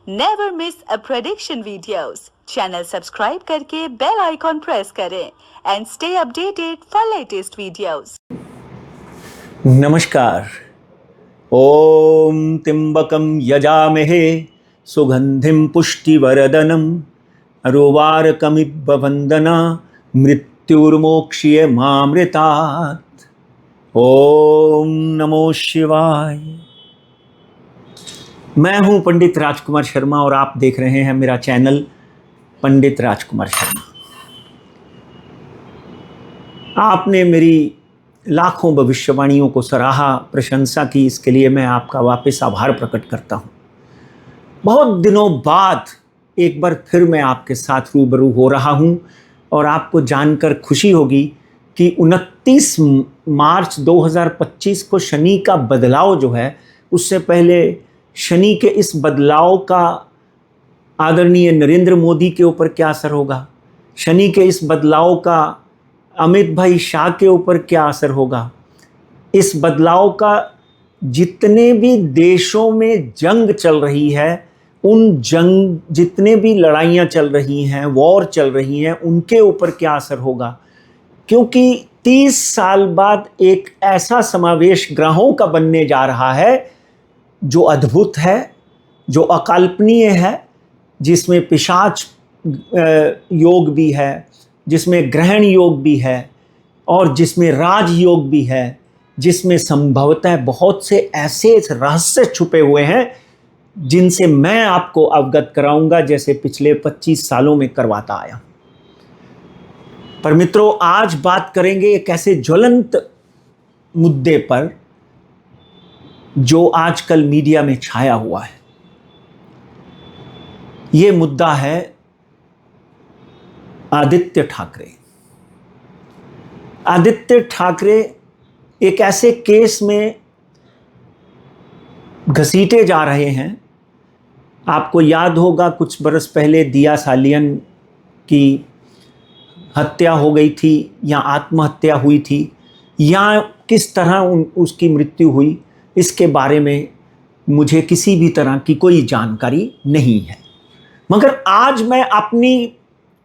Never miss अ prediction videos. Channel subscribe करके bell icon press करें and stay updated for latest videos. नमस्कार। ओम त्र्यंबकं यजामहे सुगंधिं पुष्टिवर्धनम् उर्वारुकमिव वंदना मृत्युर्मोक्ष्यमामृतात्। ओम नमो शिवाय। मैं हूं पंडित राजकुमार शर्मा और आप देख रहे हैं मेरा चैनल पंडित राजकुमार शर्मा। आपने मेरी लाखों भविष्यवाणियों को सराहा, प्रशंसा की, इसके लिए मैं आपका वापस आभार प्रकट करता हूं। बहुत दिनों बाद एक बार फिर मैं आपके साथ रूबरू हो रहा हूं और आपको जानकर खुशी होगी कि 29 मार्च 2025 को शनि का बदलाव जो है, उससे पहले शनि के इस बदलाव का आदरणीय नरेंद्र मोदी के ऊपर क्या असर होगा, शनि के इस बदलाव का अमित भाई शाह के ऊपर क्या असर होगा, इस बदलाव का जितने भी देशों में जंग चल रही है, उन जंग जितने भी लड़ाइयाँ चल रही हैं, वॉर चल रही हैं, उनके ऊपर क्या असर होगा। क्योंकि 30 साल बाद एक ऐसा समावेश ग्रहों का बनने जा रहा है जो अद्भुत है, जो अकल्पनीय है, जिसमें पिशाच योग भी है, जिसमें ग्रहण योग भी है और जिसमें राजयोग भी है, जिसमें संभवतः बहुत से ऐसे रहस्य छुपे हुए हैं जिनसे मैं आपको अवगत कराऊंगा, जैसे पिछले 25 सालों में करवाता आया। पर मित्रों, आज बात करेंगे एक ऐसे ज्वलंत मुद्दे पर जो आजकल मीडिया में छाया हुआ है। ये मुद्दा है आदित्य ठाकरे। आदित्य ठाकरे एक ऐसे केस में घसीटे जा रहे हैं। आपको याद होगा कुछ बरस पहले दिया सालियन की हत्या हो गई थी या आत्महत्या हुई थी, या किस तरह उसकी मृत्यु हुई, इसके बारे में मुझे किसी भी तरह की कोई जानकारी नहीं है। मगर आज मैं अपनी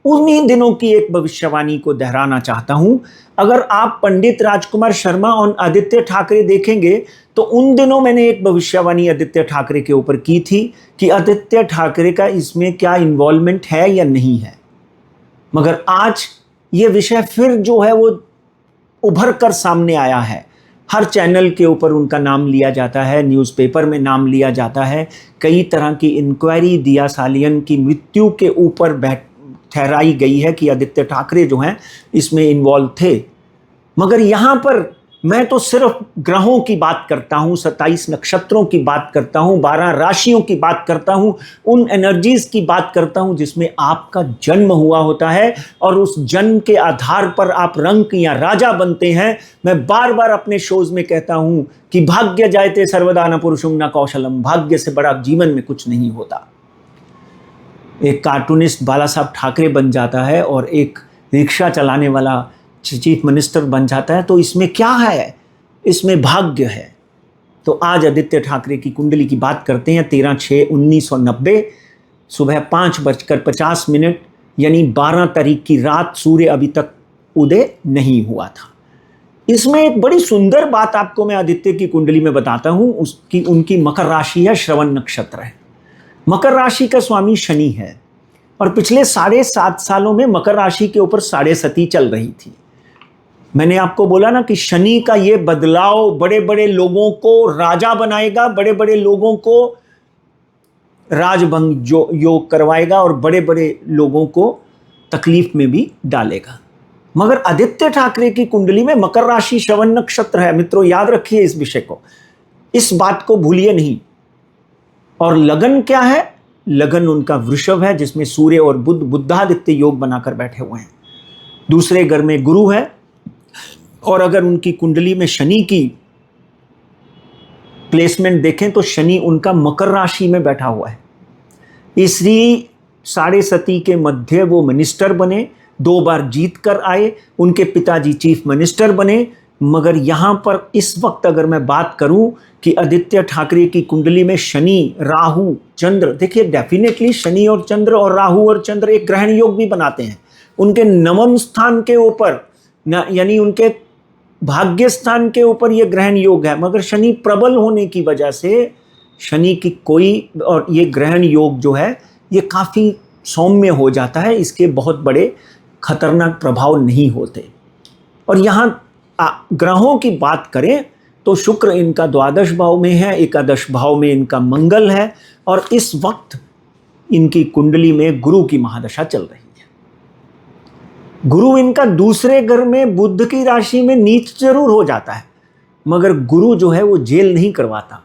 उन्हीं दिनों की एक भविष्यवाणी को दोहराना चाहता हूं। अगर आप पंडित राजकुमार शर्मा और आदित्य ठाकरे देखेंगे तो उन दिनों मैंने एक भविष्यवाणी आदित्य ठाकरे के ऊपर की थी कि आदित्य ठाकरे का इसमें क्या इन्वॉल्वमेंट है या नहीं है। मगर आज ये विषय फिर जो है वो उभर कर सामने आया है। हर चैनल के ऊपर उनका नाम लिया जाता है, न्यूज़पेपर में नाम लिया जाता है, कई तरह की इंक्वायरी दिया सालियन की मृत्यु के ऊपर ठहराई गई है कि आदित्य ठाकरे जो हैं इसमें इन्वॉल्व थे। मगर यहाँ पर मैं तो सिर्फ ग्रहों की बात करता हूँ, 27 नक्षत्रों की बात करता हूँ, 12 राशियों की बात करता हूँ, उन एनर्जीज की बात करता हूँ जिसमें आपका जन्म हुआ होता है और उस जन्म के आधार पर आप रंक या राजा बनते हैं। मैं बार बार अपने शोज में कहता हूँ कि भाग्य जायते सर्वदा न पुरुषं न कौशलम, भाग्य से बड़ा जीवन में कुछ नहीं होता। एक कार्टूनिस्ट बाला साहब ठाकरे बन जाता है और एक रिक्शा चलाने वाला चीफ मिनिस्टर बन जाता है, तो इसमें क्या है? इसमें भाग्य है। तो आज आदित्य ठाकरे की कुंडली की बात करते हैं। 13/6/1990 सुबह 5:50 यानी 12 तारीख की रात सूर्य अभी तक उदय नहीं हुआ था। इसमें एक बड़ी सुंदर बात आपको मैं आदित्य की कुंडली में बताता हूं। उनकी मकर राशि है, श्रवण नक्षत्र है। मकर राशि का स्वामी शनि है और पिछले 7.5 सालों में मकर राशि के ऊपर साढ़े सती चल रही थी। मैंने आपको बोला ना कि शनि का ये बदलाव बड़े बड़े लोगों को राजा बनाएगा, बड़े बड़े लोगों को राजभंग योग करवाएगा और बड़े बड़े लोगों को तकलीफ में भी डालेगा। मगर आदित्य ठाकरे की कुंडली में मकर राशि श्रवण नक्षत्र है। मित्रों, याद रखिए इस विषय को, इस बात को भूलिए नहीं। और लगन क्या है? लगन उनका वृषभ है, जिसमें सूर्य और बुधादित्य योग बनाकर बैठे हुए हैं। दूसरे घर में गुरु है और अगर उनकी कुंडली में शनि की प्लेसमेंट देखें तो शनि उनका मकर राशि में बैठा हुआ है। इसलिए साढ़े सती के मध्य वो मिनिस्टर बने, 2 बार जीत कर आए, उनके पिताजी चीफ मिनिस्टर बने, मगर यहाँ पर इस वक्त अगर मैं बात करूं कि आदित्य ठाकरे की कुंडली में शनि, राहु, चंद्र, देखिए डेफिनेटली शनि और चंद्र और राहु और चंद्र एक ग्रहण योग भी बनाते हैं। उनके नवम स्थान के ऊपर यानी उनके भाग्य स्थान के ऊपर ये ग्रहण योग है, मगर शनि प्रबल होने की वजह से शनि की कोई और ये ग्रहण योग जो है ये काफ़ी सौम्य हो जाता है, इसके बहुत बड़े खतरनाक प्रभाव नहीं होते। और यहाँ ग्रहों की बात करें तो शुक्र इनका द्वादश भाव में है, एकादश भाव में इनका मंगल है, और इस वक्त इनकी कुंडली में गुरु की महादशा चल रही है। गुरु इनका दूसरे घर में बुध की राशि में नीच जरूर हो जाता है, मगर गुरु जो है वो जेल नहीं करवाता।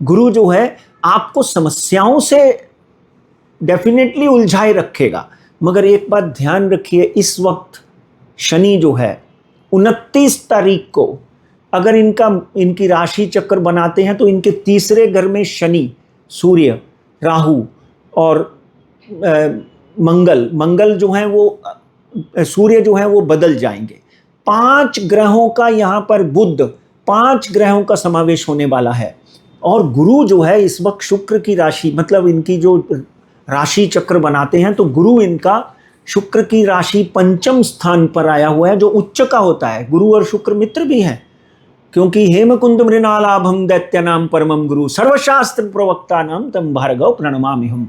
गुरु जो है आपको समस्याओं से डेफिनेटली उलझाए रखेगा, मगर एक बात ध्यान रखिए, इस वक्त शनि जो है 29 तारीख को अगर इनकी राशि चक्र बनाते हैं तो इनके तीसरे घर में शनि, सूर्य, राहु और मंगल जो है वो, सूर्य जो है वो बदल जाएंगे। 5 ग्रहों का यहाँ पर बुध, 5 ग्रहों का समावेश होने वाला है। और गुरु जो है इस वक्त शुक्र की राशि, मतलब इनकी जो राशि चक्र बनाते हैं तो गुरु इनका शुक्र की राशि पंचम स्थान पर आया हुआ है, जो उच्च का होता है। गुरु और शुक्र मित्र भी हैं, क्योंकि हेमकुंद मृणालाभम दैत्यानाम परमम गुरु सर्वशास्त्र प्रवक्ता नाम तम भार्गव प्रणमाम्यहम्।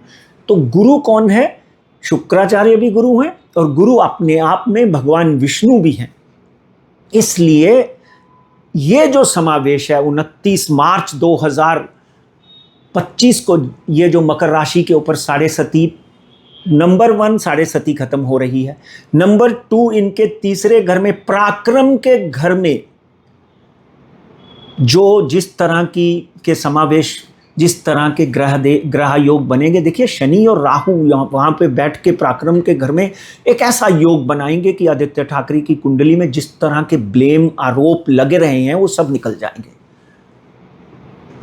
तो गुरु कौन है? शुक्राचार्य भी गुरु हैं, और गुरु अपने आप में भगवान विष्णु भी हैं। इसलिए ये जो समावेश है 29 मार्च 2025 को, ये जो मकर राशि के ऊपर साढ़े सती, नंबर 1 साढ़े सती खत्म हो रही है, नंबर 2 इनके तीसरे घर में पराक्रम के घर में जो जिस तरह के समावेश, जिस तरह के ग्रह योग बनेंगे। देखिए शनि और राहु वहाँ पे बैठ के पराक्रम के घर में एक ऐसा योग बनाएंगे कि आदित्य ठाकरे की कुंडली में जिस तरह के ब्लेम, आरोप लगे रहे हैं वो सब निकल जाएंगे।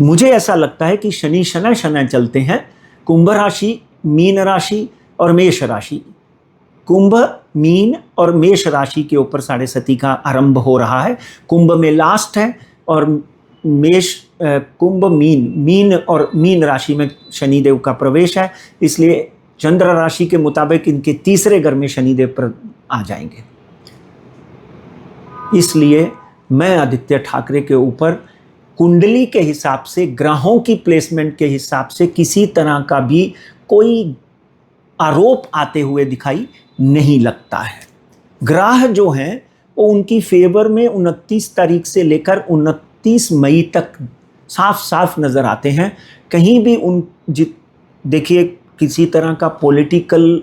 मुझे ऐसा लगता है कि शनि शनै चलते हैं। कुंभ राशि, मीन राशि और मेष राशि, कुंभ, मीन और मेष राशि के ऊपर साढ़े सती का आरंभ हो रहा है। कुंभ में लास्ट है और मेष, कुंभ, मीन और मीन राशि में शनिदेव का प्रवेश है, इसलिए चंद्र राशि के मुताबिक इनके तीसरे घर में शनिदेव पर आ जाएंगे। इसलिए मैं आदित्य ठाकरे के ऊपर कुंडली के हिसाब से, ग्रहों की प्लेसमेंट के हिसाब से किसी तरह का भी कोई आरोप आते हुए दिखाई नहीं लगता है। ग्रह जो हैं वो उनकी फेवर में 29 तारीख से लेकर 29 मई तक साफ साफ नज़र आते हैं। कहीं भी देखिए किसी तरह का पॉलिटिकल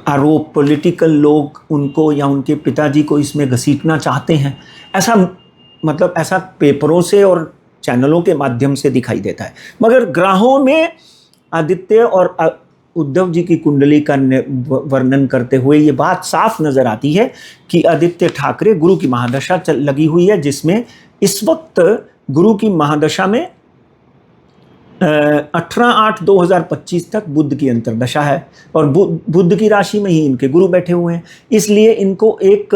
आरोप, पॉलिटिकल लोग उनको या उनके पिताजी को इसमें घसीटना चाहते हैं, ऐसा पेपरों से और चैनलों के माध्यम से दिखाई देता है। मगर ग्रहों में आदित्य और उद्धव जी की कुंडली का वर्णन करते हुए ये बात साफ नजर आती है कि आदित्य ठाकरे गुरु की महादशा लगी हुई है, जिसमें इस वक्त गुरु की महादशा में 18/8/2025 तक बुध की अंतर्दशा है, और बुध की राशि में ही इनके गुरु बैठे हुए हैं। इसलिए इनको एक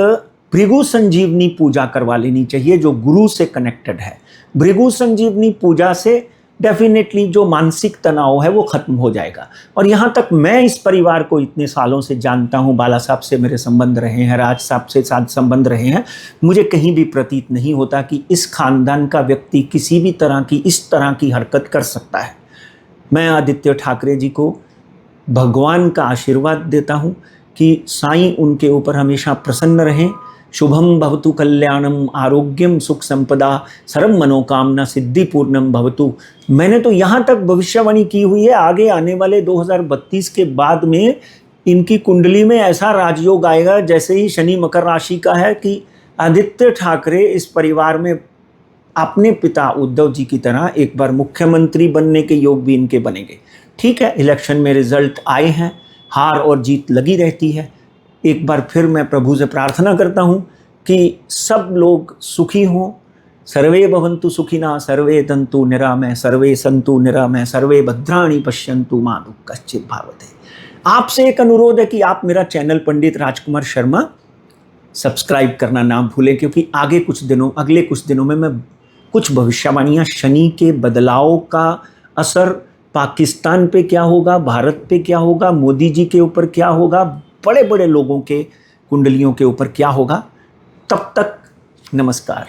भृगु संजीवनी पूजा करवा लेनी चाहिए जो गुरु से कनेक्टेड है। भृगु संजीवनी पूजा से डेफिनेटली जो मानसिक तनाव है वो खत्म हो जाएगा। और यहाँ तक मैं इस परिवार को इतने सालों से जानता हूँ, बाला साहब से मेरे संबंध रहे हैं, राज साहब से साथ संबंध रहे हैं, मुझे कहीं भी प्रतीत नहीं होता कि इस खानदान का व्यक्ति किसी भी तरह की इस तरह की हरकत कर सकता है। मैं आदित्य ठाकरे जी को भगवान का आशीर्वाद देता हूँ कि साईं उनके ऊपर हमेशा प्रसन्न रहें। शुभम भवतु कल्याणम, आरोग्यम सुख संपदा, सर्व मनोकामना सिद्धि पूर्णम भवतु। मैंने तो यहाँ तक भविष्यवाणी की हुई है, आगे आने वाले 2032 के बाद में इनकी कुंडली में ऐसा राजयोग आएगा जैसे ही शनि मकर राशि का है कि आदित्य ठाकरे इस परिवार में अपने पिता उद्धव जी की तरह एक बार मुख्यमंत्री बनने के योग भी इनके बनेंगे। ठीक है, इलेक्शन में रिजल्ट आए हैं, हार और जीत लगी रहती है। एक बार फिर मैं प्रभु से प्रार्थना करता हूँ कि सब लोग सुखी हों। सर्वे भवन्तु सुखिनः, सर्वे दन्तु निरामय, सर्वे सन्तु निरामय, सर्वे भद्राणि पश्यन्तु मा दुःखश्चित् भावते। आपसे एक अनुरोध है कि आप मेरा चैनल पंडित राजकुमार शर्मा सब्सक्राइब करना ना भूलें, क्योंकि अगले कुछ दिनों में मैं कुछ भविष्यवाणियाँ, शनि के बदलाव का असर पाकिस्तान पे क्या होगा, भारत पे क्या होगा, मोदी जी के ऊपर क्या होगा, बड़े बड़े लोगों के कुंडलियों के ऊपर क्या होगा, तब तक नमस्कार।